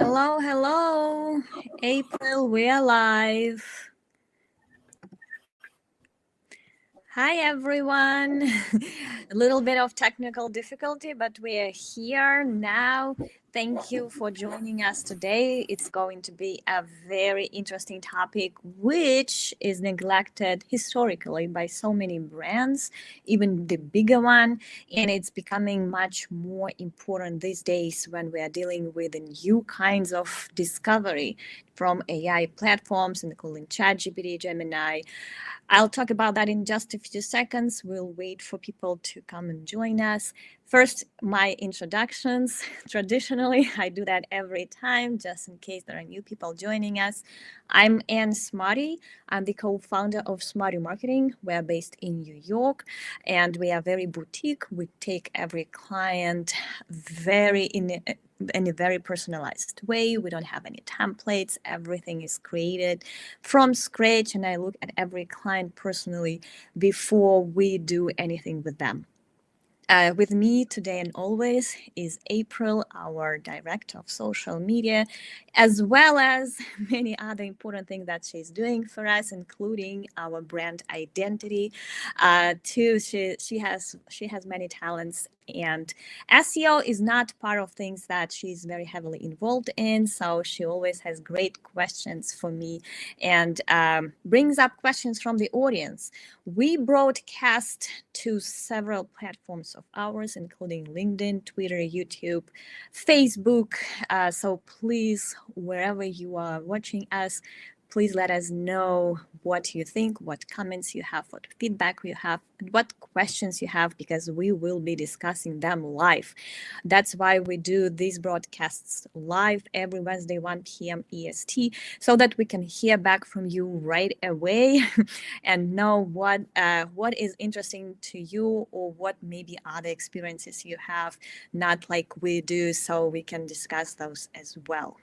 Hello, hello. April, we're live. Hi, everyone. A little bit of technical difficulty, but we are here now. Thank you for joining us today. It's going to be a very interesting topic, which is neglected historically by so many brands, even the bigger one. And it's becoming much more important these days when we are dealing with the new kinds of discovery from AI platforms, including ChatGPT, Gemini. I'll talk about that in just a few seconds. We'll wait for people to come and join us. First, my introductions. Traditionally, I do that every time, just in case there are new people joining us. I'm Anne Smarty. I'm the co-founder of Smarty Marketing. We're based in New York, and we are very boutique. We take every client in a very personalized way. We don't have any templates. Everything is created from scratch, and I look at every client personally before we do anything with them. With me today and always is April, our director of social media, as well as many other important things that she's doing for us, including our brand identity. Too, she has many talents, and SEO is not part of things that she's very heavily involved in. So she always has great questions for me and brings up questions from the audience. We broadcast to several platforms of ours, including LinkedIn, Twitter, YouTube, Facebook. So please, wherever you are watching us, please let us know what you think, what comments you have, what feedback you have, and what questions you have, because we will be discussing them live. That's why we do these broadcasts live every Wednesday, 1 p.m. EST, so that we can hear back from you right away and know what is interesting to you, or what maybe other experiences you have, not like we do, so we can discuss those as well.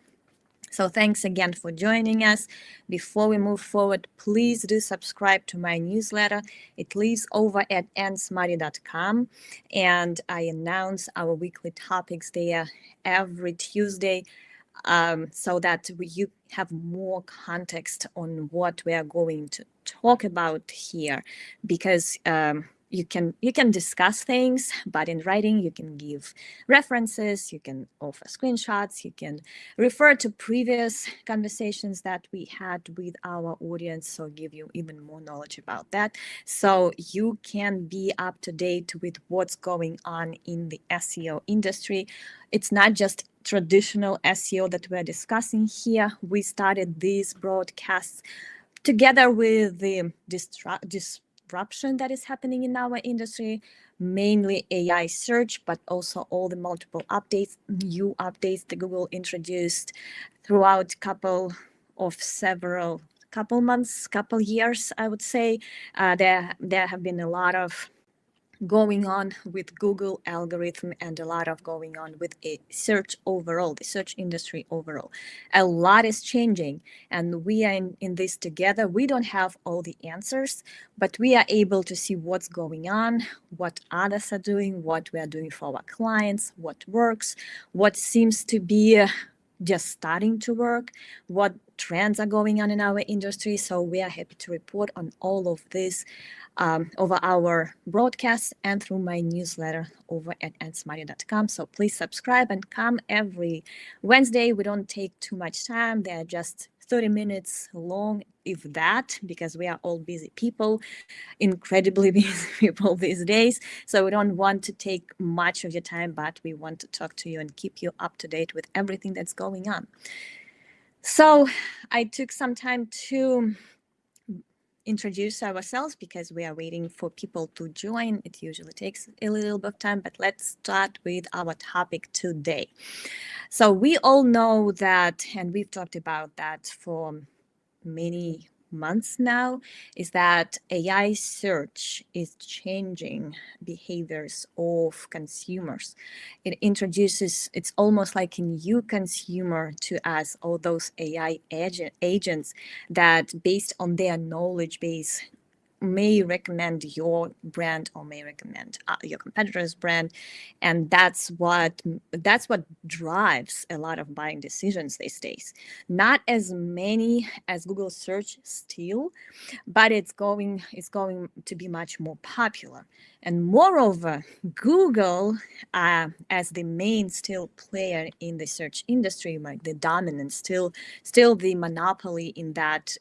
So thanks again for joining us. Before we move forward, please do subscribe to my newsletter. It lives over at nsmarty.com, and I announce our weekly topics there every Tuesday, so that you have more context on what we are going to talk about here, because you can discuss things, but in writing you can give references, you can offer screenshots, you can refer to previous conversations that we had with our audience, so give you even more knowledge about that, so you can be up to date with what's going on in the SEO industry. It's not just traditional SEO that we're discussing here. We started these broadcasts together with the disruption that is happening in our industry, mainly AI search, but also all the multiple updates, new updates that Google introduced throughout couple months, couple years, I would say. There have been a lot of going on with Google algorithm, and a lot of going on with a search overall, the search industry overall. A lot is changing, and we are in this together. We don't have all the answers, but we are able to see what's going on, what others are doing, what we are doing for our clients, what works, what seems to be just starting to work, what trends are going on in our industry. So we are happy to report on all of this over our broadcasts and through my newsletter over at nsmarty.com. So please subscribe and come every Wednesday. We don't take too much time. They're just 30 minutes long, if that, because we are all busy people, incredibly busy people these days. So we don't want to take much of your time, but we want to talk to you and keep you up to date with everything that's going on. So I took some time to introduce ourselves because we are waiting for people to join. It usually takes a little bit of time, but let's start with our topic today. So we all know that, and we've talked about that for many months now, is that AI search is changing behaviors of consumers. It introduces, it's almost like a new consumer to us, all those AI agents that, based on their knowledge base, may recommend your brand or may recommend your competitor's brand, and that's what drives a lot of buying decisions these days. Not as many as Google search still, but it's going to be much more popular. And moreover, Google, as the main still player in the search industry, like the dominant, still the monopoly in that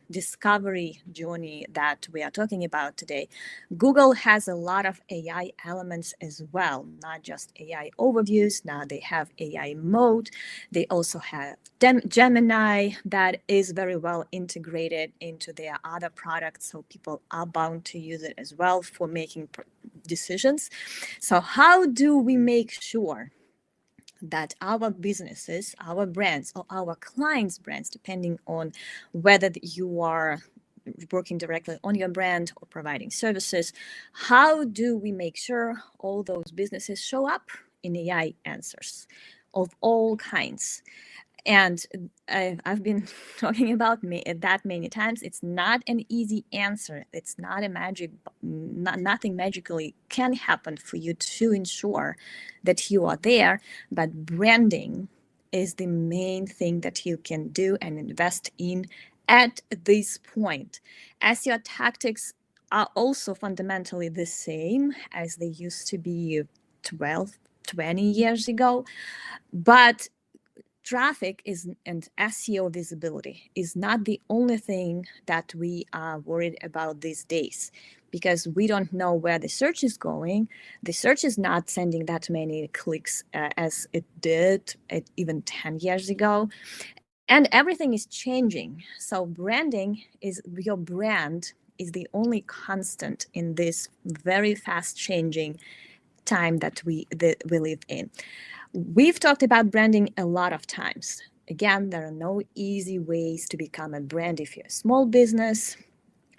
discovery journey that we are talking about today. Google has a lot of AI elements as well, not just AI overviews. Now they have AI mode. They also have Gemini that is very well integrated into their other products, so people are bound to use it as well for making decisions. So how do we make sure that our businesses, our brands, or our clients' brands, depending on whether you are working directly on your brand or providing services, how do we make sure all those businesses show up in AI answers of all kinds? And I've been talking about that many times. It's not an easy answer. It's not a magic, nothing magically can happen for you to ensure that you are there. But branding is the main thing that you can do and invest in at this point. SEO tactics are also fundamentally the same as they used to be 12, 20 years ago. But traffic and SEO visibility is not the only thing that we are worried about these days, because we don't know where the search is going. The search is not sending that many clicks as it did even 10 years ago. And everything is changing. So your brand is the only constant in this very fast changing time that we live in. We've talked about branding a lot of times. Again, there are no easy ways to become a brand. If you're a small business,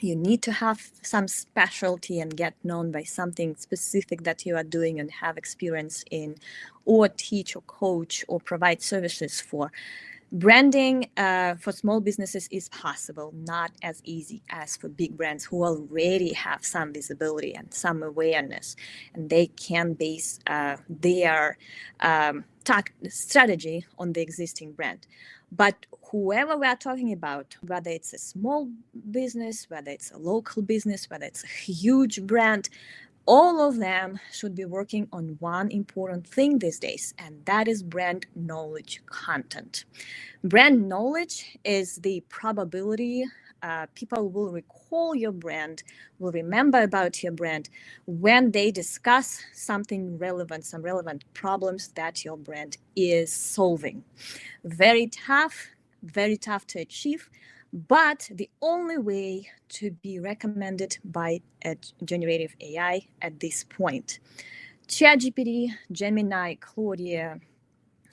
you need to have some specialty and get known by something specific that you are doing and have experience in, or teach or coach or provide services for. Branding for small businesses is possible, not as easy as for big brands who already have some visibility and some awareness, and they can base their strategy on the existing brand. But whoever we are talking about, whether it's a small business, whether it's a local business, whether it's a huge brand, all of them should be working on one important thing these days, and that is brand knowledge content. Brand knowledge is the probability people will recall your brand, will remember about your brand when they discuss something relevant, some relevant problems that your brand is solving. Very tough to achieve, but the only way to be recommended by a generative AI at this point. ChatGPT, Gemini, Claudia,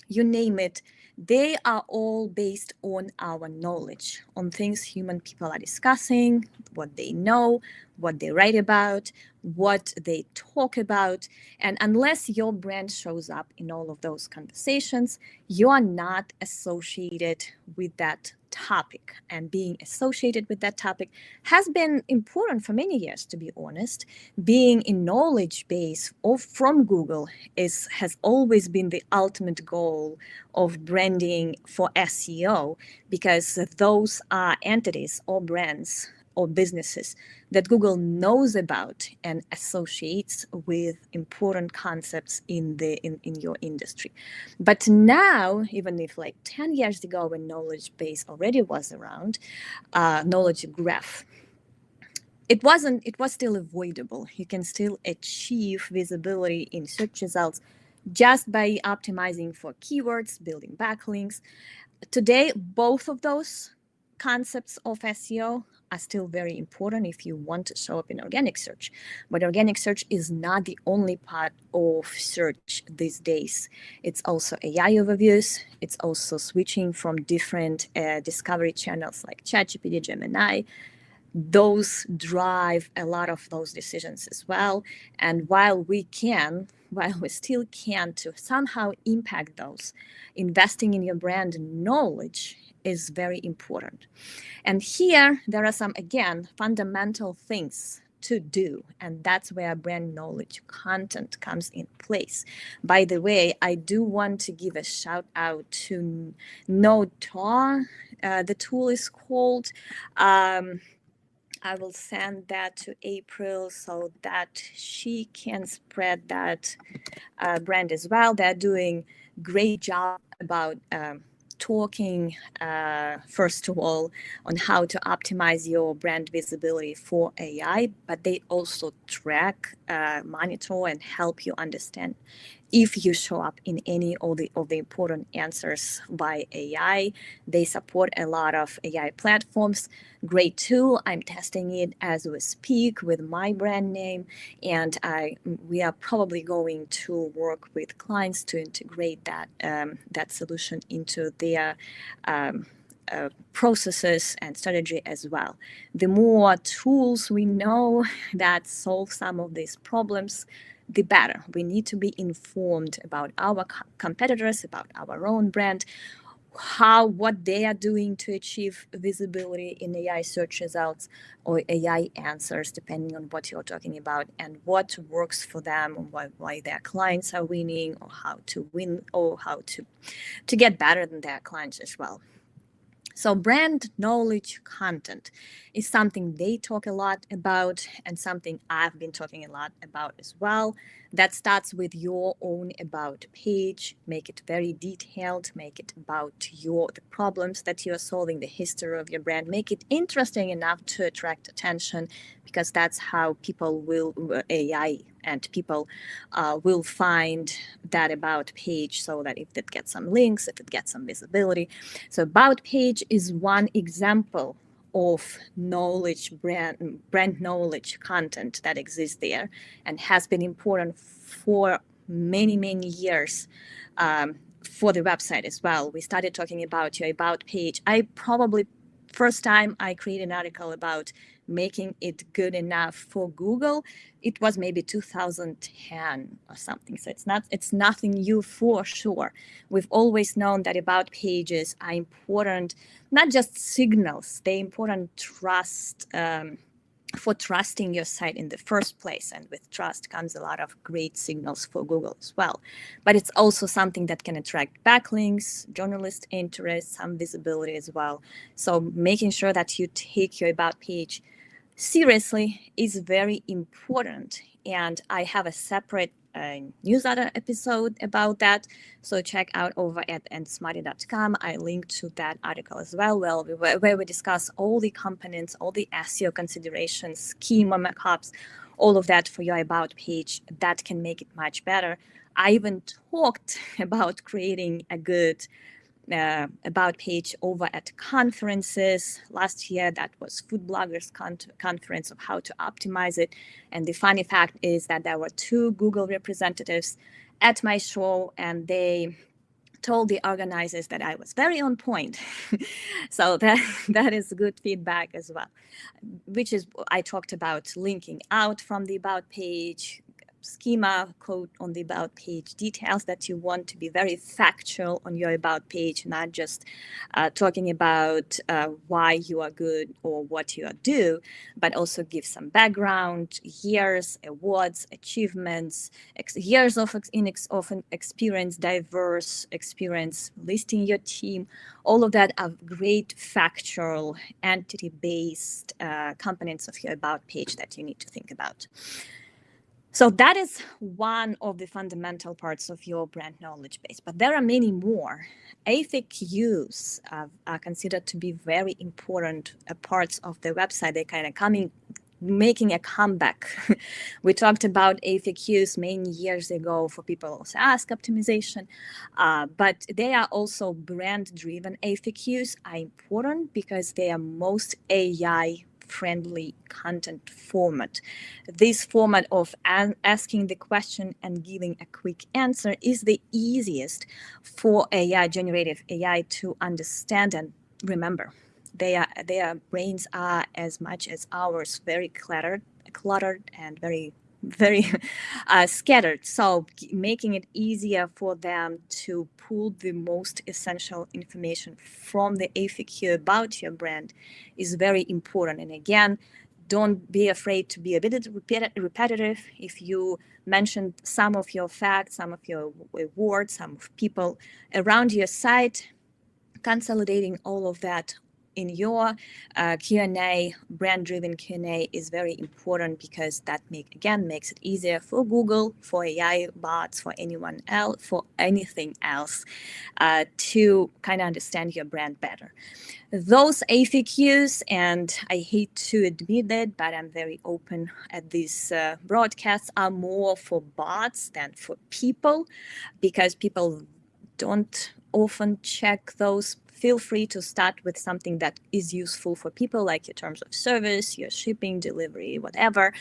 you name it, they are all based on our knowledge, on things human people are discussing, what they know, what they write about, what they talk about. And unless your brand shows up in all of those conversations, you are not associated with that topic. And being associated with that topic has been important for many years, to be honest. Being in knowledge base or from Google has always been the ultimate goal of branding for SEO, because those are entities or brands or businesses that Google knows about and associates with important concepts in your industry. But now, even if like 10 years ago when knowledge base already was around, knowledge graph, it was still avoidable. You can still achieve visibility in search results just by optimizing for keywords, building backlinks. Today, both of those concepts of SEO are still very important if you want to show up in organic search. But organic search is not the only part of search these days. It's also AI overviews. It's also switching from different discovery channels like ChatGPT, Gemini. Those drive a lot of those decisions as well. And while we can while we still can to somehow impact those, investing in your brand knowledge is very important. And here there are some, again, fundamental things to do, and that's where brand knowledge content comes in place. By the way, I do want to give a shout out to Notar. The tool is called. I will send that to April so that she can spread that brand as well. They're doing great job about talking, first of all, on how to optimize your brand visibility for AI, but they also track, monitor, and help you understand if you show up in any of the important answers by AI. They support a lot of AI platforms. Great tool. I'm testing it as we speak with my brand name, and we are probably going to work with clients to integrate that solution into their processes and strategy as well. The more tools we know that solve some of these problems, the better. We need to be informed about our competitors, about our own brand, what they are doing to achieve visibility in AI search results or AI answers, depending on what you're talking about, and what works for them, why their clients are winning, or how to win, or how to get better than their clients as well. So brand knowledge content is something they talk a lot about, and something I've been talking a lot about as well. That starts with your own about page. Make it very detailed. Make it about the problems that you're solving, the history of your brand. Make it interesting enough to attract attention, because that's how people will, AI and people will find that about page, so that if it gets some links, if it gets some visibility. So about page is one example of brand knowledge content that exists there and has been important for many, many years for the website as well. We started talking about your about page. First time I created an article about making it good enough for Google, it was maybe 2010 or something. So it's nothing new for sure. We've always known that about pages are important, not just signals, they're important trust, for trusting your site in the first place. And with trust comes a lot of great signals for Google as well. But it's also something that can attract backlinks, journalist interest, some visibility as well. So making sure that you take your about page seriously is very important. And I have a separate newsletter episode about that. So check out over at nsmarty.com. I linked to that article as well, where we discuss all the components, all the SEO considerations, schema markups, all of that for your about page that can make it much better. I even talked about creating a good about page over at conferences. Last year, that was Food Bloggers Conference, of how to optimize it. And the funny fact is that there were 2 Google representatives at my show, and they told the organizers that I was very on point. So that is good feedback as well, which is, I talked about linking out from the about page, schema code on the about page, details that you want to be very factual on your about page, not just talking about why you are good or what you do, but also give some background, years, awards, achievements, years of experience, diverse experience, listing your team. All of that are great factual, entity-based components of your about page that you need to think about. So that is one of the fundamental parts of your brand knowledge base, but there are many more. FAQs are considered to be very important parts of the website. They're kind of making a comeback. We talked about FAQs many years ago for people also ask optimization, but they are also brand-driven. FAQs are important because they are most AI friendly content format. This format of asking the question and giving a quick answer is the easiest for generative AI to understand and remember. Their brains are, as much as ours, very cluttered and very very scattered. So making it easier for them to pull the most essential information from the FAQ about your brand is very important. And again, don't be afraid to be a bit repetitive. If you mentioned some of your facts, some of your words, some of people around your site, consolidating all of that in your Q&A, brand-driven Q&A is very important, because that makes it easier for Google, for AI bots, for anyone else, for anything else, to kind of understand your brand better. Those FAQs, and I hate to admit it, but I'm very open at these broadcasts, are more for bots than for people, because people don't often check those. Feel free to start with something that is useful for people, like your terms of service, your shipping, delivery, whatever,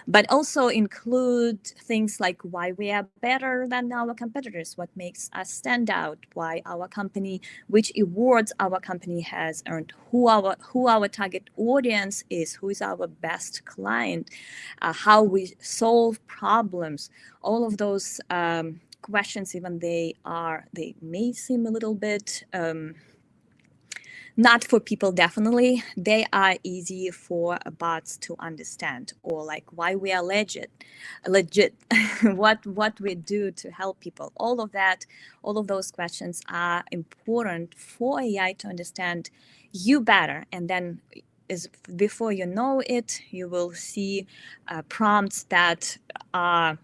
but also include things like why we are better than our competitors, what makes us stand out, why our company, which awards our company has earned, who our target audience is, who is our best client, how we solve problems, all of those questions. Even they may seem a little bit not for people, definitely. They are easy for bots to understand, or like why we are legit, what we do to help people. All of that, all of those questions are important for AI to understand you better. And then before you know it, you will see prompts that are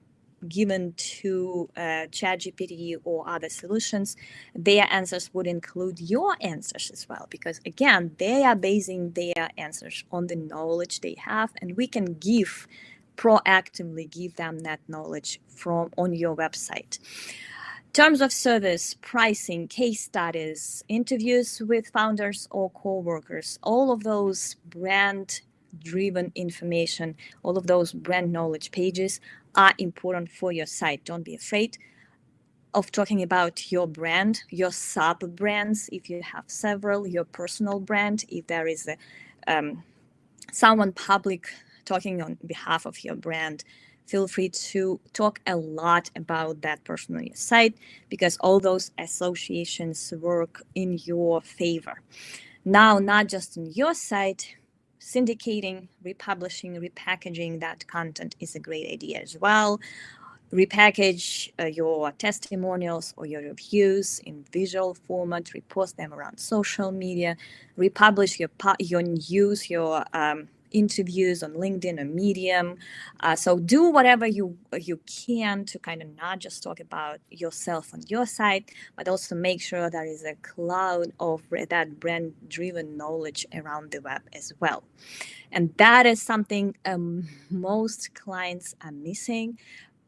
given to ChatGPT or other solutions. Their answers would include your answers as well, because again, they are basing their answers on the knowledge they have, and we can proactively give them that knowledge on your website. Terms of service, pricing, case studies, interviews with founders or co-workers, all of those brand-driven information, all of those brand knowledge pages are important for your site. Don't be afraid of talking about your brand, your sub-brands, if you have several, your personal brand, if there is someone public talking on behalf of your brand. Feel free to talk a lot about that person on your site, because all those associations work in your favor. Now, not just on your site, syndicating, republishing, repackaging that content is a great idea as well. Repackage your testimonials or your reviews in visual format, repost them around social media, republish your news, your interviews on LinkedIn or Medium. So do whatever you can to kind of not just talk about yourself on your site, but also make sure there is a cloud of that brand-driven knowledge around the web as well. And that is something most clients are missing,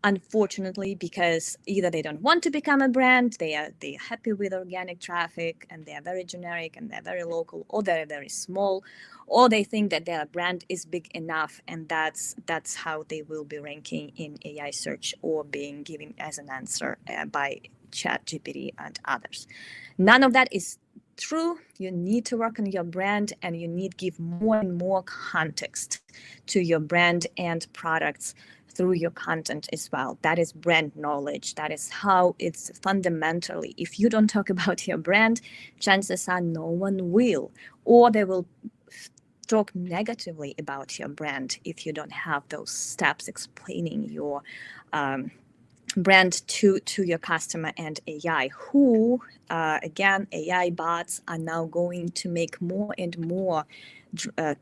unfortunately, because either they don't want to become a brand, they're happy with organic traffic and they're very generic and they're very local, or they're very small, or they think that their brand is big enough, and that's how they will be ranking in AI search or being given as an answer by ChatGPT and others. None of that is true. You need to work on your brand, and you need to give more and more context to your brand and products through your content as well. That is brand knowledge. That is how it's fundamentally. If you don't talk about your brand, chances are no one will, or they will talk negatively about your brand if you don't have those steps explaining your brand to your customer and AI, who, again, AI bots are now going to make more and more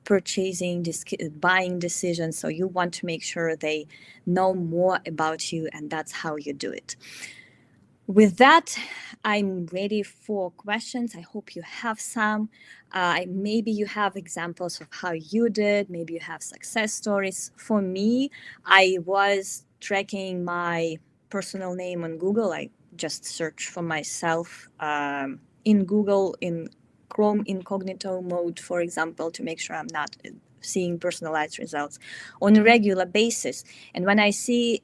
purchasing, buying decisions. So you want to make sure they know more about you, and that's how you do it. With that, I'm ready for questions. I hope you have some. Maybe you have examples of how you did. Maybe you have success stories. For me, I was tracking my personal name on Google. I just searched for myself in Google, in Chrome incognito mode, for example, to make sure I'm not seeing personalized results on a regular basis. And when I see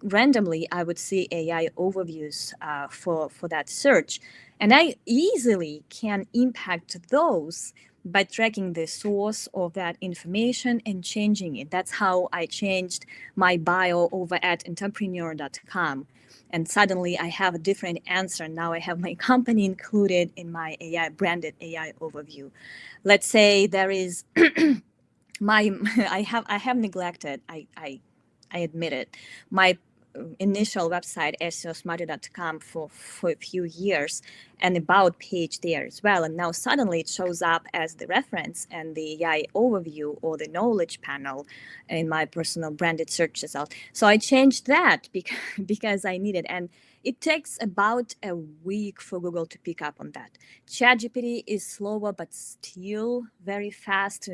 randomly, I would see AI overviews for that search, and I easily can impact those by tracking the source of that information and changing it. That's how I changed my bio over at entrepreneur.com. And suddenly I have a different answer. Now I have my company included in my AI branded AI overview. Let's say there is my I have neglected, I admit it, my initial website SEOsmarter.com for a few years, and about page there as well, and now suddenly it shows up as the reference and the AI overview or the knowledge panel in my personal branded search result. So I changed that because I need it, and it takes about a week for Google to pick up on that. ChatGPT is slower but still very fast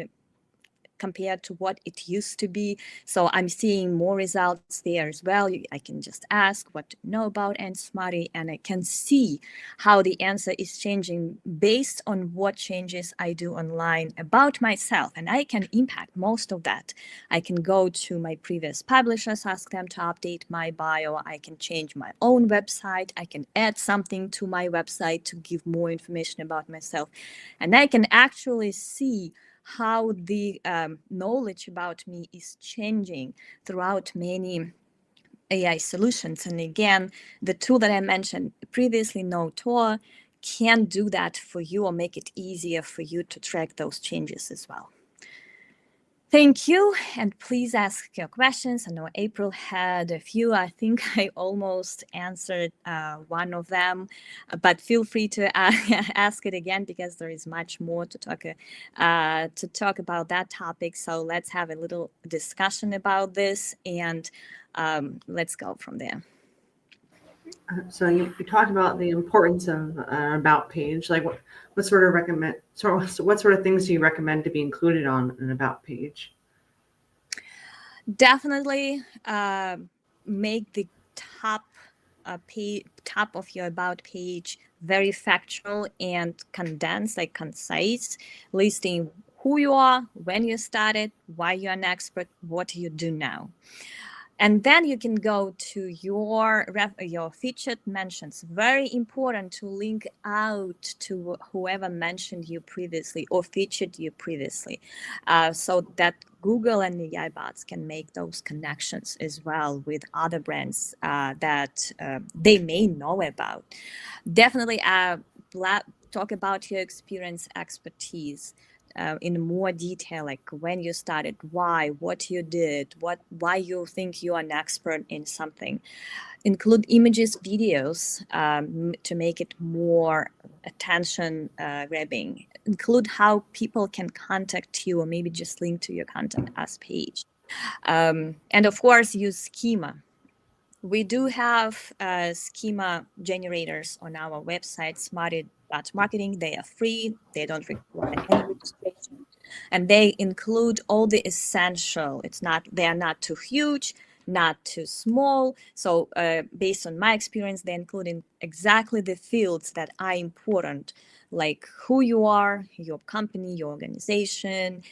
compared to what it used to be. So I'm seeing more results there as well. I can just ask what to know about Smarty, and I can see how the answer is changing based on what changes I do online about myself. And I can impact most of that. I can go to my previous publishers, ask them to update my bio. I can change my own website. I can add something to my website to give more information about myself. And I can actually see how the knowledge about me is changing throughout many AI solutions. And again, the tool that I mentioned previously, Notor, can do that for you or make it easier for you to track those changes as well. Thank you, and please ask your questions. I know April had a few. I think I almost answered one of them, but feel free to ask it again because there is much more to talk about that topic. So let's have a little discussion about this, and let's go from there. So you talked about the importance of an about page. Like what sort of things do you recommend to be included on an about page? Definitely make the top of your about page very factual and condensed, like concise, listing who you are, when you started, why you're an expert, what you do now. And then you can go to your featured mentions. Very important to link out to whoever mentioned you previously or featured you previously, so that Google and the AI bots can make those connections as well with other brands that they may know about. Definitely talk about your experience, expertise. In more detail, like when you started, why, what you did, why you think you are an expert in something. Include images, videos to make it more attention grabbing. Include how people can contact you or maybe just link to your content as page. And of course, use schema. We do have schema generators on our website, Smarty.marketing. They are free. They don't require any registration. And they include all the essential. They are not too huge, not too small. So based on my experience, they include exactly the fields that are important, like who you are, your company, your organization,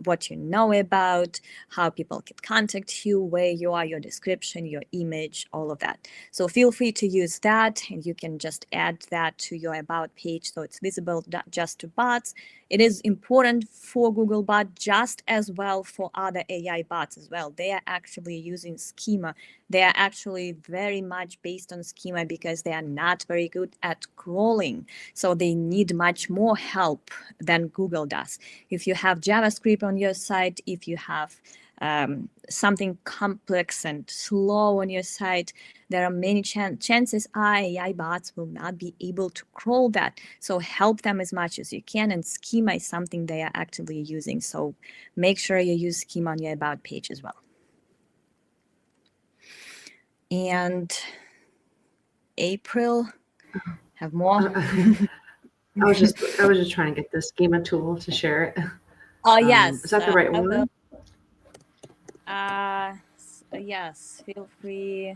what you know about, how people can contact you, where you are, your description, your image, all of that. So feel free to use that, and you can just add that to your about page so it's visible not just to bots. It is important for Googlebot just as well for other AI bots as well. They are actually using schema. They are actually very much based on schema because they are not very good at crawling. So they need much more help than Google does. If you have JavaScript on your site, if you have something complex and slow on your site, there are many chances AI bots will not be able to crawl that. So help them as much as you can, and schema is something they are actively using. So make sure you use schema on your about page as well. And April, have more? I was just trying to get the schema tool to share it. Oh yes, Is that the right one? Yes, feel free.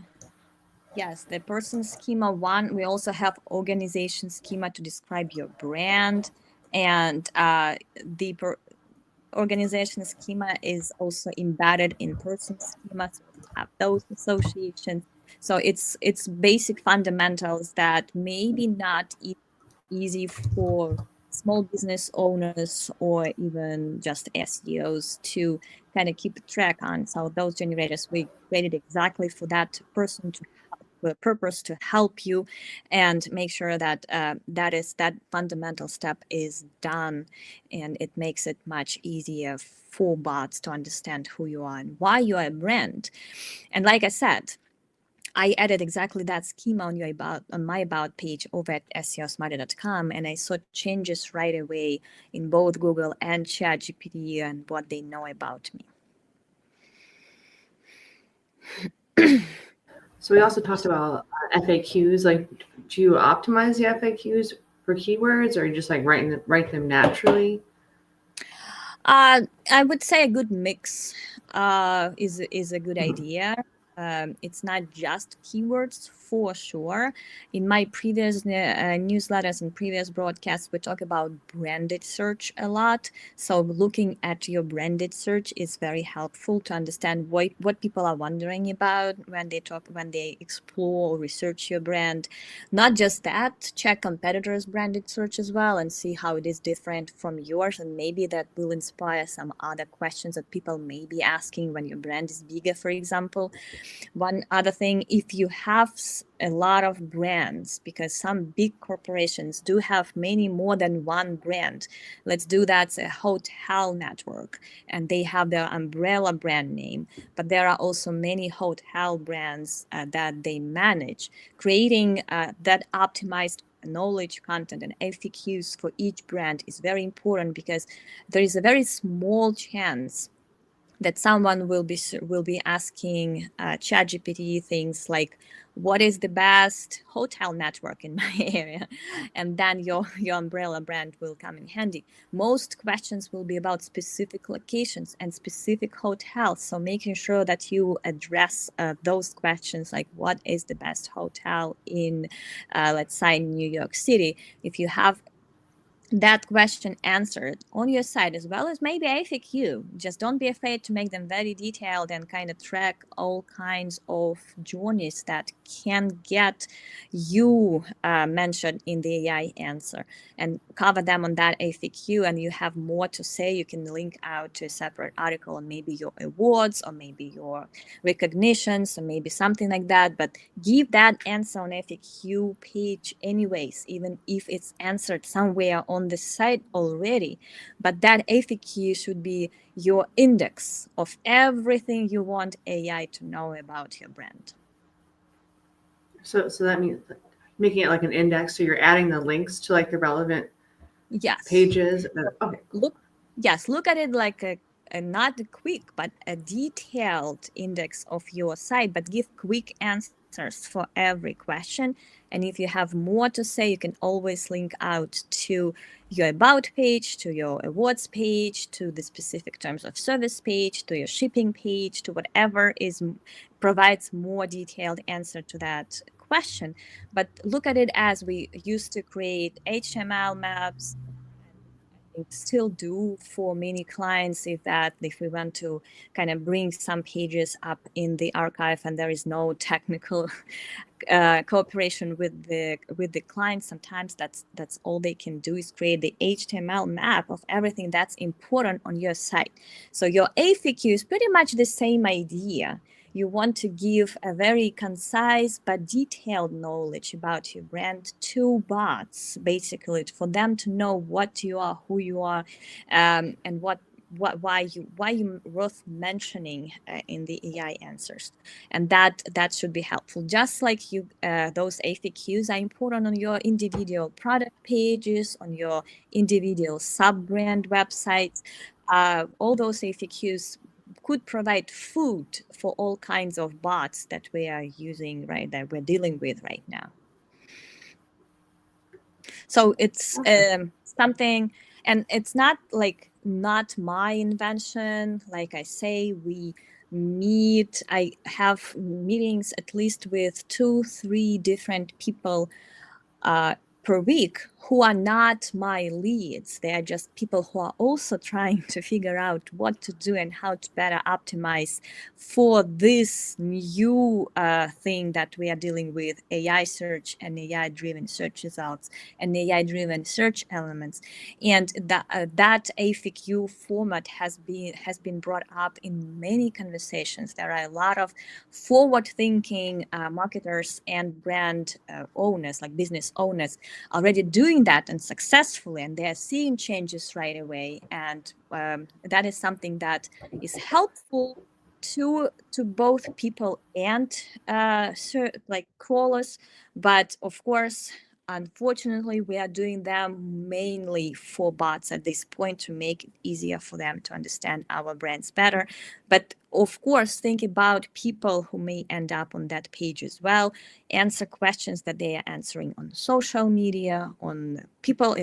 Yes, the person schema one. We also have organization schema to describe your brand, and the organization schema is also embedded in person schema, so we have those associations. So it's basic fundamentals that maybe not easy for small business owners or even just SEOs to kind of keep track on. So those generators we created exactly for that person to the purpose to help you and make sure that that fundamental step is done, and it makes it much easier for bots to understand who you are and why you are a brand. And like I said, I added exactly that schema on my about page over at SEOsmarter.com, and I saw changes right away in both Google and ChatGPT and what they know about me. So we also talked about FAQs. Like, do you optimize the FAQs for keywords, or you just like write them naturally? I would say a good mix is a good Mhm. idea. It's not just keywords for sure. In my previous newsletters and previous broadcasts, we talk about branded search a lot. So looking at your branded search is very helpful to understand what people are wondering about when they explore or research your brand. Not just that, check competitors' branded search as well and see how it is different from yours, and maybe that will inspire some other questions that people may be asking when your brand is bigger, for example. One other thing, if you have a lot of brands, because some big corporations do have many more than one brand. Let's do that, a hotel network, and they have their umbrella brand name, but there are also many hotel brands that they manage. Creating that optimized knowledge content and FAQs for each brand is very important, because there is a very small chance that someone will be asking ChatGPT things like, "What is the best hotel network in my area?" And then your umbrella brand will come in handy. Most questions will be about specific locations and specific hotels, so making sure that you address those questions, like what is the best hotel in, let's say, New York City. If you have that question answered on your site, as well as maybe FAQ. Just don't be afraid to make them very detailed and kind of track all kinds of journeys that can get you mentioned in the AI answer, and cover them on that FAQ. And you have more to say, you can link out to a separate article on maybe your awards or maybe your recognitions or maybe something like that. But give that answer on FAQ page anyways, even if it's answered somewhere on the site already. But that FAQ should be your index of everything you want AI to know about your brand. So that means making it like an index. So you're adding the links to like the relevant Yes. pages. Okay, cool. Look at it like a not a quick but a detailed index of your site, but give quick answers for every question. And if you have more to say, you can always link out to your about page, to your awards page, to the specific terms of service page, to your shipping page, to whatever provides more detailed answer to that question. But look at it as we used to create HTML maps, I think still do for many clients, if we want to kind of bring some pages up in the archive and there is no technical cooperation with the client. Sometimes that's all they can do is create the HTML map of everything that's important on your site. So your FAQ is pretty much the same idea. You want to give a very concise but detailed knowledge about your brand to bots, basically, for them to know what you are, who you are, and why you worth mentioning in the AI answers. And that should be helpful. Just like you, those FAQs are important on your individual product pages, on your individual sub-brand websites. All those FAQs could provide food for all kinds of bots that we are using, right, that we're dealing with right now. So it's Awesome. something, and it's not my invention. Like I say, I have meetings at least with 2-3 different people per week who are not my leads. They are just people who are also trying to figure out what to do and how to better optimize for this new thing that we are dealing with, AI search and AI-driven search results and AI-driven search elements. And that FAQ format has been brought up in many conversations. There are a lot of forward-thinking marketers and brand owners, like business owners, already doing that and successfully, and they're seeing changes right away. And that is something that is helpful to both people and like crawlers. But of course, unfortunately, we are doing them mainly for bots at this point to make it easier for them to understand our brands better. But of course, think about people who may end up on that page as well. Answer questions that they are answering on social media, on people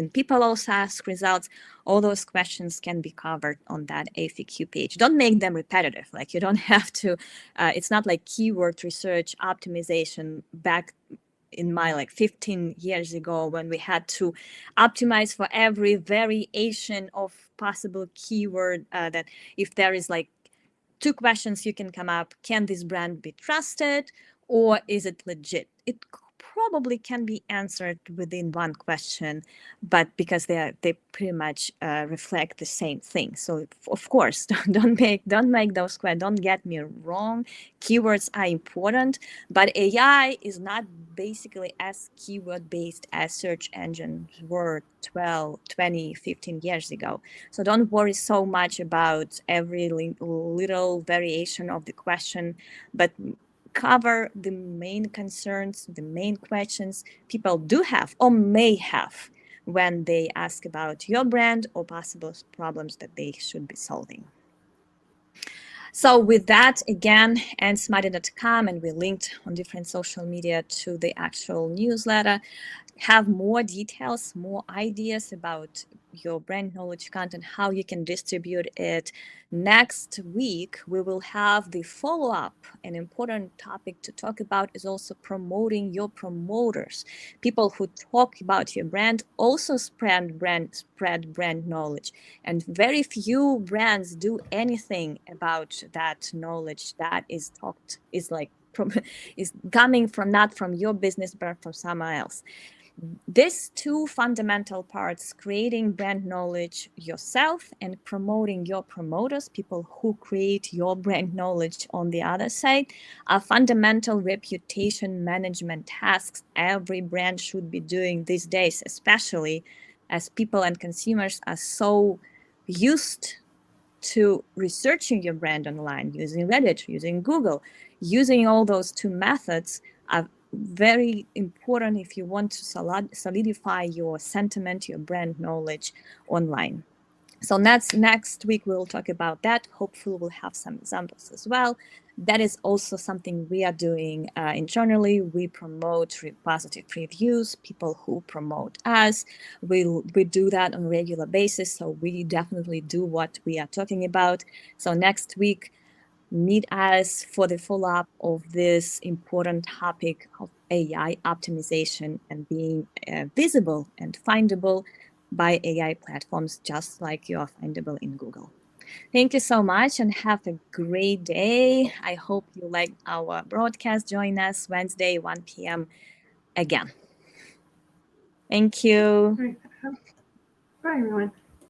also ask results. All those questions can be covered on that FAQ page. Don't make them repetitive. Like, you don't have to, it's not like keyword research optimization back in my like 15 years ago, when we had to optimize for every variation of possible keyword, that if there is like 2 questions you can come up: can this brand be trusted, or is it legit? It probably can be answered within 1 question, but because they pretty much reflect the same thing. So of course, don't make those questions. Don't get me wrong, keywords are important, but AI is not basically as keyword based as search engines were 12, 20, 15 years ago. So don't worry so much about every little variation of the question, but cover the main concerns, the main questions people do have or may have when they ask about your brand or possible problems that they should be solving. So with that, again, andsmarty.com, and we linked on different social media to the actual newsletter. Have more details, more ideas about your brand knowledge content, how you can distribute it. Next week, we will have the follow-up. An important topic to talk about is also promoting your promoters. People who talk about your brand also spread brand knowledge. And very few brands do anything about that knowledge that is coming from, not from your business, but from someone else. These 2 fundamental parts, creating brand knowledge yourself and promoting your promoters, people who create your brand knowledge on the other side, are fundamental reputation management tasks every brand should be doing these days, especially as people and consumers are so used to researching your brand online, using Reddit, using Google. Using all those 2 methods are very important if you want to solidify your sentiment, your brand knowledge online. So next week we'll talk about that. Hopefully we'll have some examples as well. That is also something we are doing internally. We promote positive reviews, people who promote us. We do that on a regular basis. So we definitely do what we are talking about. So next week, meet us for the follow-up of this important topic of AI optimization and being visible and findable by AI platforms, just like you are findable in Google. Thank you so much and have a great day. I hope you liked our broadcast. Join us Wednesday, 1 p.m. again. Thank you. All right. Bye, everyone.